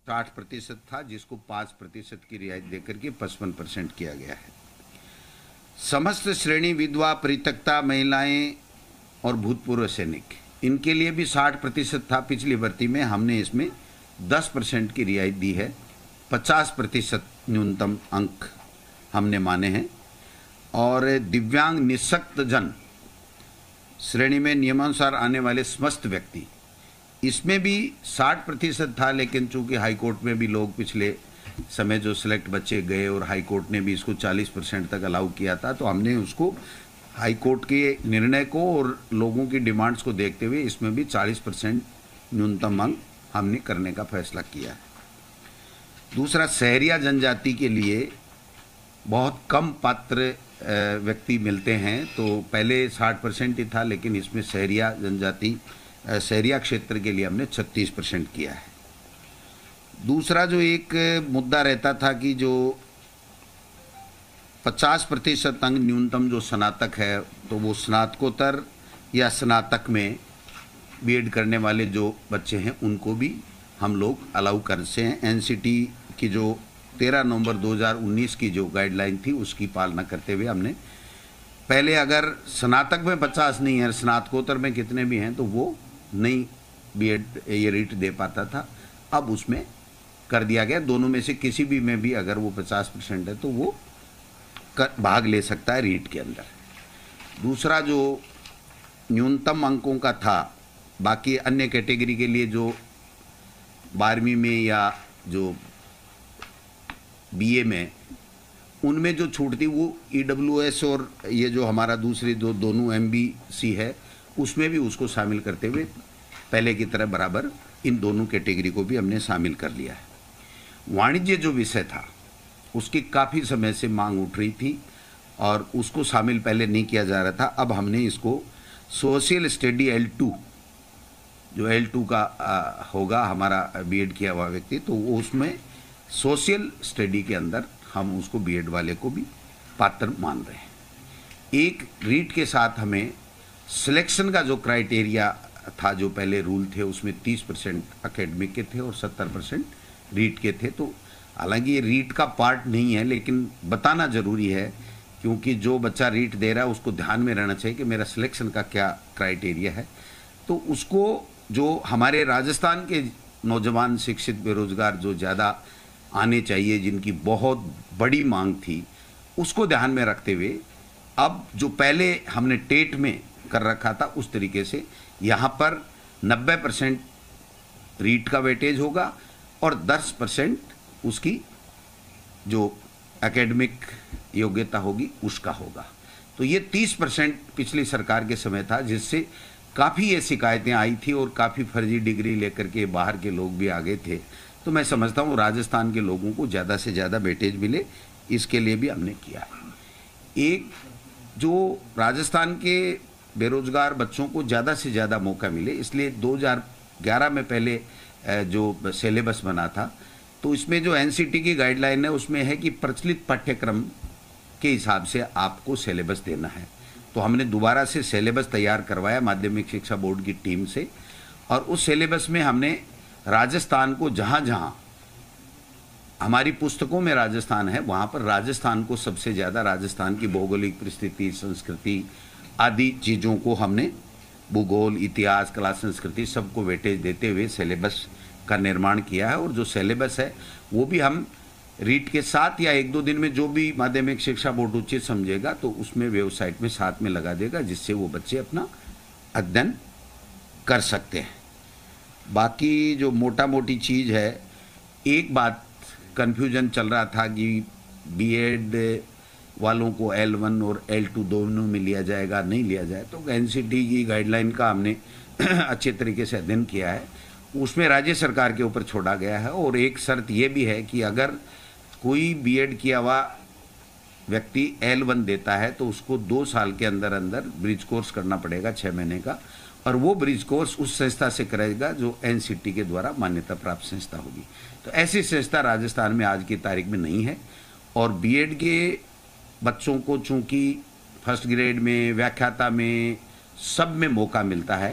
60% था, जिसको 5% की रियायत देकर के 55% किया गया है। समस्त श्रेणी विधवा, परित्यक्ता महिलाएं और भूतपूर्व सैनिक, इनके लिए भी 60% था पिछली भर्ती में। हमने इसमें 10% की रियायत दी है। 50% न्यूनतम अंक हमने माने हैं। और दिव्यांग निःशक्त जन श्रेणी में नियमानुसार आने वाले समस्त व्यक्ति, इसमें भी 60% था, लेकिन चूंकि हाईकोर्ट में भी लोग पिछले समय जो सिलेक्ट बच्चे गए और हाईकोर्ट ने भी इसको 40% तक अलाउ किया था, तो हमने उसको हाईकोर्ट के निर्णय को और लोगों की डिमांड्स को देखते हुए इसमें भी 40% न्यूनतम अंक हमने करने का फैसला किया है। दूसरा, शहरिया जनजाति के लिए बहुत कम पात्र व्यक्ति मिलते हैं, तो पहले 60% ही था, लेकिन इसमें शहरिया जनजाति, शहरिया क्षेत्र के लिए हमने 36% किया है। दूसरा जो एक मुद्दा रहता था कि जो 50% अंक न्यूनतम जो स्नातक है, तो वो स्नातकोत्तर या स्नातक में बीएड करने वाले जो बच्चे हैं उनको भी हम लोग अलाउ कर से हैं। एनसीटी की जो 13 नवंबर 2019 की जो गाइडलाइन थी उसकी पालना करते हुए हमने पहले अगर स्नातक में 50 नहीं है, स्नातकोत्तर में कितने भी हैं, तो वो नहीं बीएड ये रीट दे पाता था। अब उसमें कर दिया गया, दोनों में से किसी भी में भी अगर वो 50% है तो वो भाग ले सकता है रीट के अंदर। दूसरा जो न्यूनतम अंकों का था, बाकी अन्य कैटेगरी के लिए जो 12वीं में या जो बीए में, उनमें जो छूट थी वो ईडब्ल्यूएस और ये जो हमारा दूसरी दोनों एमबीसी है उसमें भी उसको शामिल करते हुए पहले की तरह बराबर इन दोनों कैटेगरी को भी हमने शामिल कर लिया है। वाणिज्य जो विषय था उसकी काफ़ी समय से मांग उठ रही थी और उसको शामिल पहले नहीं किया जा रहा था। अब हमने इसको सोशल स्टडी L2, जो L2 का होगा हमारा बीएड किया हुआ व्यक्ति, तो वो उसमें सोशल स्टडी के अंदर हम उसको बीएड वाले को भी पात्र मान रहे हैं। एक रीट के साथ हमें सिलेक्शन का जो क्राइटेरिया था, जो पहले रूल थे उसमें 30% एकेडमिक के थे और 70% रीट के थे। तो हालांकि ये रीट का पार्ट नहीं है, लेकिन बताना जरूरी है क्योंकि जो बच्चा रीट दे रहा है उसको ध्यान में रहना चाहिए कि मेरा सिलेक्शन का क्या क्राइटेरिया है। तो उसको जो हमारे राजस्थान के नौजवान शिक्षित बेरोजगार जो ज़्यादा आने चाहिए, जिनकी बहुत बड़ी मांग थी, उसको ध्यान में रखते हुए अब जो पहले हमने टेट में कर रखा था उस तरीके से यहाँ पर 90% रीट का वेटेज होगा और 10% उसकी जो एकेडमिक योग्यता होगी उसका होगा। तो ये 30% पिछली सरकार के समय था, जिससे काफ़ी ये शिकायतें आई थी और काफ़ी फर्जी डिग्री लेकर के बाहर के लोग भी आ गए थे। तो मैं समझता हूँ राजस्थान के लोगों को ज़्यादा से ज़्यादा वेटेज मिले, इसके लिए भी हमने किया है। एक जो राजस्थान के बेरोजगार बच्चों को ज़्यादा से ज़्यादा मौका मिले, इसलिए 2011 में पहले जो सिलेबस बना था, तो इसमें जो एनसीटी की गाइडलाइन है उसमें है कि प्रचलित पाठ्यक्रम के हिसाब से आपको सिलेबस देना है। तो हमने दोबारा से सिलेबस तैयार करवाया माध्यमिक शिक्षा बोर्ड की टीम से, और उस सिलेबस में हमने राजस्थान को, जहाँ जहाँ हमारी पुस्तकों में राजस्थान है वहाँ पर राजस्थान को सबसे ज़्यादा, राजस्थान की भौगोलिक परिस्थिति, संस्कृति आदि चीज़ों को हमने भूगोल, इतिहास, कला, संस्कृति सबको वेटेज देते हुए सिलेबस का निर्माण किया है। और जो सिलेबस है वो भी हम रीट के साथ या 1-2 दिन में जो भी माध्यमिक शिक्षा बोर्ड उचित समझेगा तो उसमें वेबसाइट में साथ में लगा देगा, जिससे वो बच्चे अपना अध्ययन कर सकते हैं। बाकी जो मोटा मोटी चीज़ है, एक बात कन्फ्यूजन चल रहा था कि बीएड वालों को L1 और L2 दोनों में लिया जाएगा, नहीं लिया जाए। तो एनसीटी की गाइडलाइन का हमने अच्छे तरीके से अध्ययन किया है, उसमें राज्य सरकार के ऊपर छोड़ा गया है। और एक शर्त ये भी है कि अगर कोई बीएड किया हुआ व्यक्ति L1 देता है तो उसको 2 साल के अंदर अंदर ब्रिज कोर्स करना पड़ेगा 6 महीने का, और वो ब्रिज कोर्स उस संस्था से करेगा जो एनसीटी के द्वारा मान्यता प्राप्त संस्था होगी। तो ऐसी संस्था राजस्थान में आज की तारीख में नहीं है। और बीएड के बच्चों को चूंकि फर्स्ट ग्रेड में, व्याख्याता में, सब में मौका मिलता है,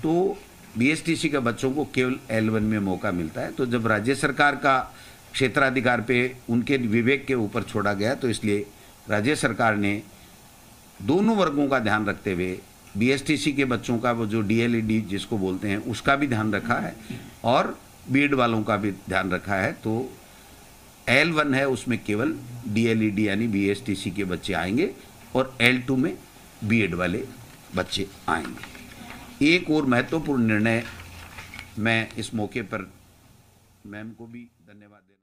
तो बीएसटीसी के बच्चों को केवल L1 में मौका मिलता है। तो जब राज्य सरकार का क्षेत्राधिकार पे उनके विवेक के ऊपर छोड़ा गया, तो इसलिए राज्य सरकार ने दोनों वर्गों का ध्यान रखते हुए बीएसटीसी के बच्चों का वो जो डीएलईडी जिसको बोलते हैं उसका भी ध्यान रखा है और बीएड वालों का भी ध्यान रखा है। तो L1 है उसमें केवल डीएलईडी यानी बीएसटीसी के बच्चे आएंगे और L2 में बीएड वाले बच्चे आएंगे। एक और महत्वपूर्ण निर्णय मैं इस मौके पर मैम को भी धन्यवाद देना